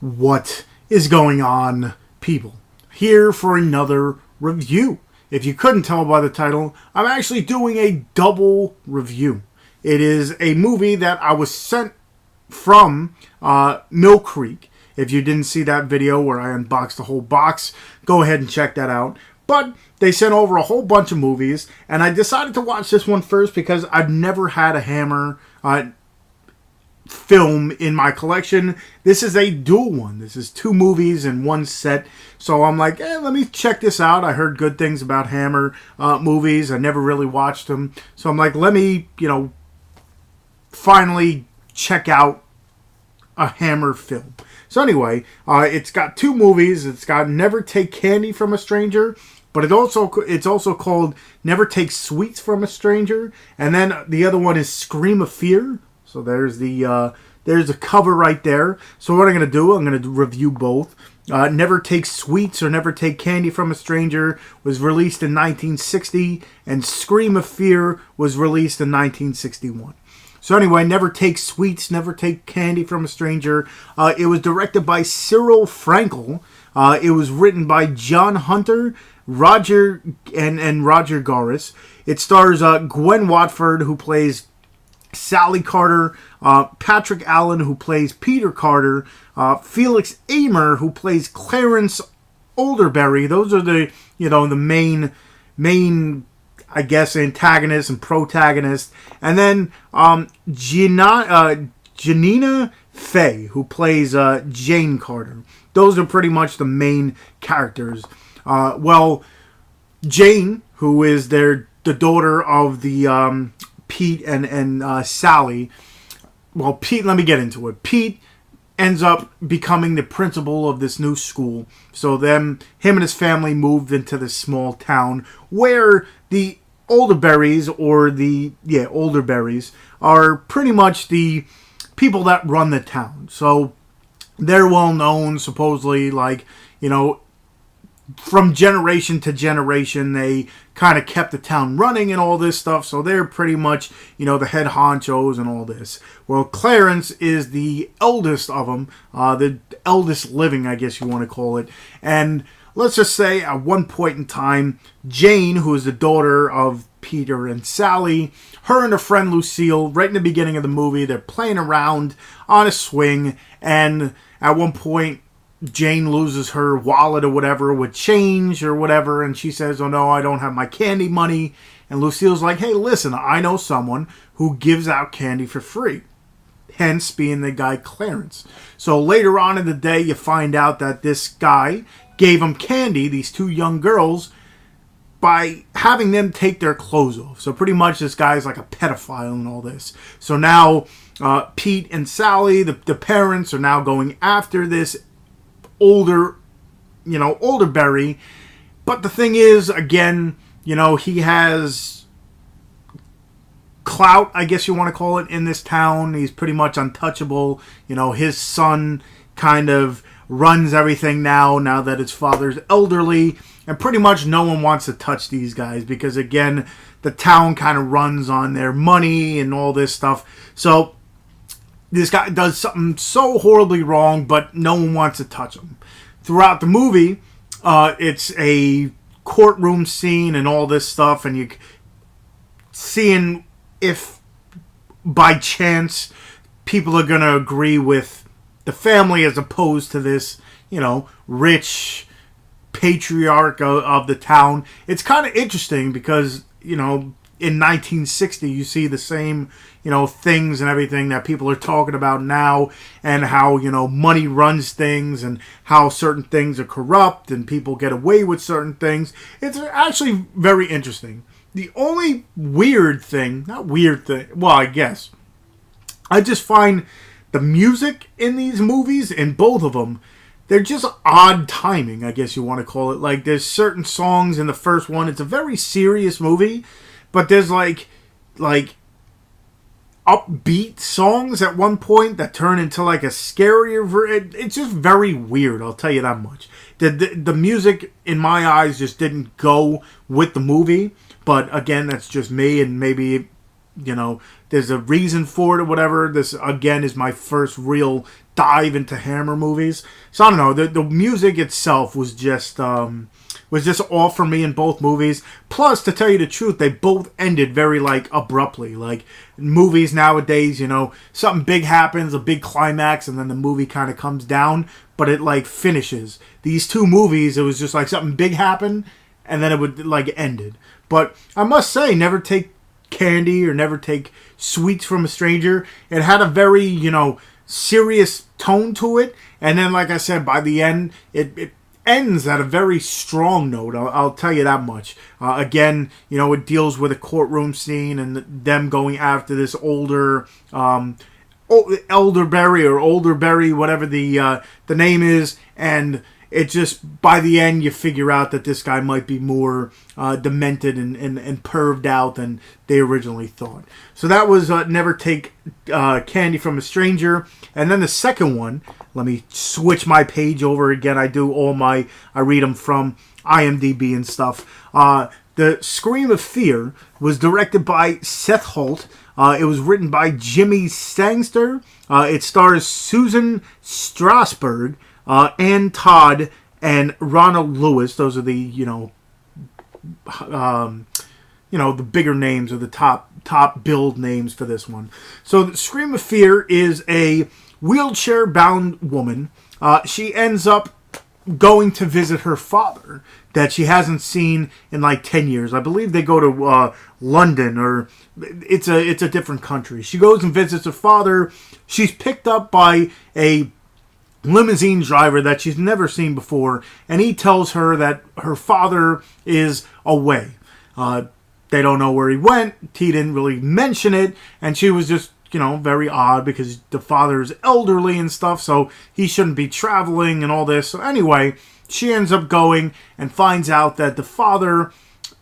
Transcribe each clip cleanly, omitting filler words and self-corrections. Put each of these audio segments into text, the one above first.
What is going on, people? Here for another review. If you couldn't tell by the title, I'm actually doing a double review. It is a movie that I was sent from Mill Creek. If you didn't see that video where I unboxed the whole box, go ahead and check that out. But they sent over a whole bunch of movies, and I decided to watch this one first because I've never had a Hammer film in my collection. This is a dual one. This is two movies in one set. So I'm like, let me check this out. I heard good things about Hammer movies. I never really watched them. So I'm like, let me, finally check out a Hammer film. So anyway, it's got two movies. It's got Never Take Candy from a Stranger, but it's also called Never Take Sweets from a Stranger. And then the other one is Scream of Fear. So there's the cover right there. So what I'm going to do, I'm going to review both. Never Take Sweets or Never Take Candy from a Stranger was released in 1960, and Scream of Fear was released in 1961. So anyway, Never Take Sweets, Never Take Candy from a Stranger. It was directed by Cyril Frankel. It was written by John Hunter, Roger Garis. It stars Gwen Watford, who plays Sally Carter, Patrick Allen, who plays Peter Carter, Felix Aylmer, who plays Clarence Olderberry. Those are the the main I guess antagonist and protagonist. And then Janina Faye, who plays Jane Carter. Those are pretty much the main characters. Jane, who is the daughter of the Pete and Sally. Well, Pete, let me get into it. Pete ends up becoming the principal of this new school. So him and his family moved into this small town where the Olderberries, Olderberries, are pretty much the people that run the town. So they're well known, supposedly, from generation to generation, they kind of kept the town running and all this stuff. So they're pretty much, the head honchos and all this. Well, Clarence is the eldest of them, the eldest living, I guess you want to call it. And let's just say at one point in time, Jane, who is the daughter of Peter and Sally, her and her friend Lucille, right in the beginning of the movie, they're playing around on a swing. And at one point, Jane loses her wallet or whatever with change or whatever, and she says, "Oh no, I don't have my candy money." And Lucille's like, "Hey, listen, I know someone who gives out candy for free." Hence being the guy Clarence. So later on in the day, you find out that this guy gave them candy, these two young girls, by having them take their clothes off. So pretty much this guy's like a pedophile and all this. So now Pete and Sally, the parents, are now going after this Olderberry. But the thing is, again, he has clout, I guess you want to call it, in this town. He's pretty much untouchable. His son kind of runs everything now that his father's elderly. And pretty much no one wants to touch these guys because, again, the town kind of runs on their money and all this stuff. So this guy does something so horribly wrong, but no one wants to touch him. Throughout the movie, it's a courtroom scene and all this stuff, and you seeing if by chance people are going to agree with the family as opposed to this, rich patriarch of the town. It's kind of interesting because, in 1960, you see the same, things and everything that people are talking about now, and how, money runs things and how certain things are corrupt and people get away with certain things. It's actually very interesting. The only I guess, I just find the music in these movies, in both of them, they're just odd timing, I guess you want to call it. Like, there's certain songs in the first one. It's a very serious movie, but there's like upbeat songs at one point that turn into like a scarier. It's just very weird, I'll tell you that much. The music, in my eyes, just didn't go with the movie. But again, that's just me, and maybe there's a reason for it or whatever. This, again, is my first real dive into Hammer movies. So I don't know. The music itself was just off for me in both movies. Plus, to tell you the truth, they both ended very, abruptly. Like, movies nowadays, something big happens, a big climax, and then the movie kind of comes down, but it, finishes. These two movies, it was just, something big happened, and then it would, ended. But I must say, never take candy or never take sweets from a stranger. It had a very, serious tone to it. And then, like I said, by the end, it ends at a very strong note. I'll tell you that much. Again, it deals with a courtroom scene and them going after this elderberry, whatever the name is, and it just, by the end, you figure out that this guy might be more demented and perved out than they originally thought. So that was Never Take Candy from a Stranger. And then the second one, let me switch my page over again. I read them from IMDb and stuff. The Scream of Fear was directed by Seth Holt. It was written by Jimmy Sangster. It stars Susan Strasberg, and Todd, and Ronald Lewis. Those are the the bigger names, or the top billed names for this one. So the Scream of Fear is a wheelchair bound woman. She ends up going to visit her father that she hasn't seen in 10 years. I believe they go to London, or it's a different country. She goes and visits her father. She's picked up by a limousine driver that she's never seen before, and he tells her that her father is away. They don't know where he went. He didn't really mention it, and she was just, very odd because the father is elderly and stuff, so he shouldn't be traveling and all this. So anyway, she ends up going and finds out that the father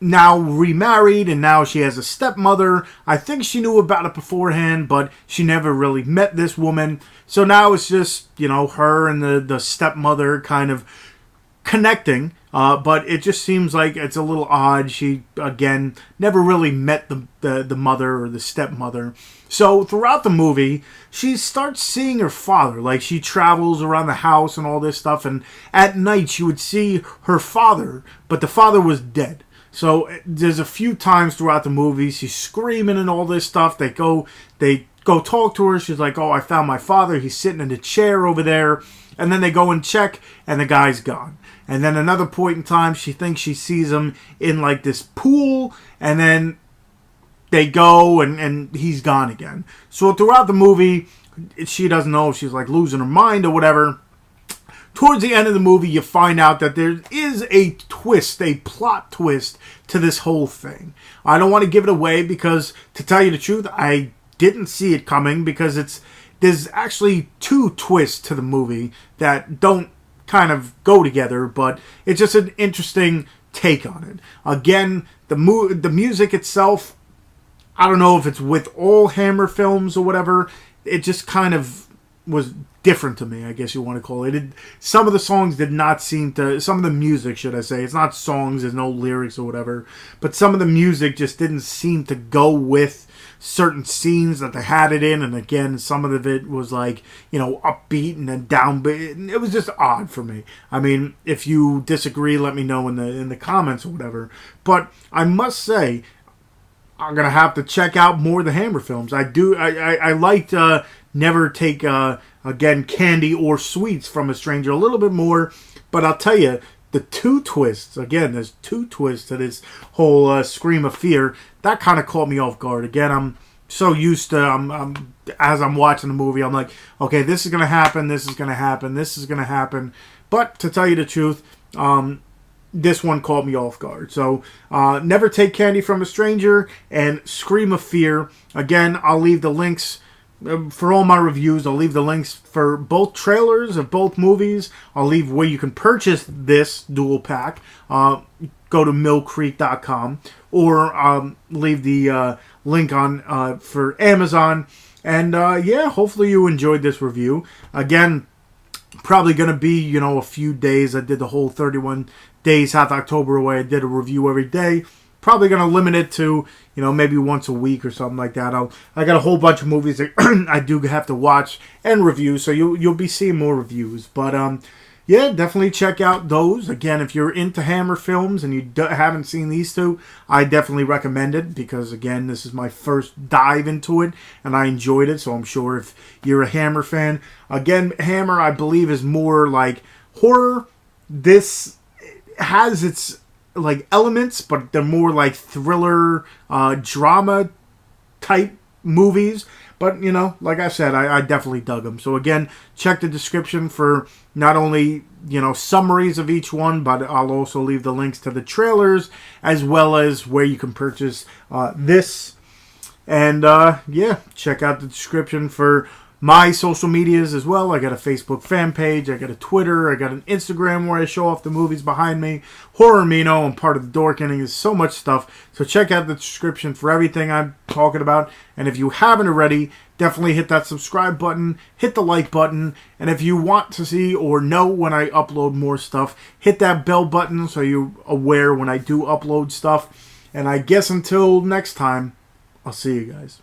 now remarried, and now she has a stepmother. I think she knew about it beforehand, but she never really met this woman. So now it's just, her and the stepmother kind of connecting. But it just seems like it's a little odd. She, again, never really met the mother or the stepmother. So throughout the movie, she starts seeing her father. She travels around the house and all this stuff. And at night, she would see her father, but the father was dead. So there's a few times throughout the movie, she's screaming and all this stuff. They go talk to her. She's like, "Oh, I found my father. He's sitting in a chair over there." And then they go and check, and the guy's gone. And then another point in time, she thinks she sees him in this pool, and then they go and he's gone again. So throughout the movie, she doesn't know if she's losing her mind or whatever. Towards the end of the movie, you find out that there is a plot twist to this whole thing. I don't want to give it away because, to tell you the truth, I didn't see it coming, because there's actually two twists to the movie that don't kind of go together, but it's just an interesting take on it. Again, the music itself, I don't know if it's with all Hammer films or whatever, it just kind of was different to me, I guess you want to call it. Some of the songs did not seem to, some of the music, should I say, it's not songs, there's no lyrics or whatever, but some of the music just didn't seem to go with certain scenes that they had it in, and again, some of it was upbeat and then downbeat. It was just odd for me. I mean, if you disagree, let me know in the comments or whatever. But I must say, I'm gonna have to check out more of the Hammer films. I liked Never Take again candy or sweets from a stranger a little bit more, but I'll tell you, the two twists, again, there's two twists to this whole Scream of Fear, that kind of caught me off guard. Again, I'm so used to, as I'm watching the movie, I'm like, okay, this is going to happen, this is going to happen, this is going to happen. But to tell you the truth, this one caught me off guard. So, Never Take Candy from a Stranger and Scream of Fear. Again, I'll leave the links for all my reviews. I'll leave the links for both trailers of both movies. I'll leave where you can purchase this dual pack. Go to millcreek.com, or leave the link on for Amazon. And yeah, hopefully you enjoyed this review. Again, probably going to be, a few days. I did the whole 31 days, half October, where I did a review every day. probably going to limit it to, maybe once a week or something like that. I got a whole bunch of movies that I do have to watch and review, so you'll be seeing more reviews. But yeah, definitely check out those. Again, if you're into Hammer films and you haven't seen these two, I definitely recommend it because, again, this is my first dive into it, and I enjoyed it, so I'm sure if you're a Hammer fan. Again, Hammer, I believe, is more like horror. This has its elements, but they're more like thriller, drama type movies. But, like I said, I definitely dug them. So, again, check the description for not only, summaries of each one, but I'll also leave the links to the trailers as well as where you can purchase this. And, yeah, check out the description for my social medias as well. I got a Facebook fan page, I got a Twitter, I got an Instagram where I show off the movies behind me. Horror Mino, I'm part of the Dorkening. There's so much stuff. So check out the description for everything I'm talking about. And if you haven't already, definitely hit that subscribe button, hit the like button, and if you want to see or know when I upload more stuff, hit that bell button so you're aware when I do upload stuff. And I guess until next time, I'll see you guys.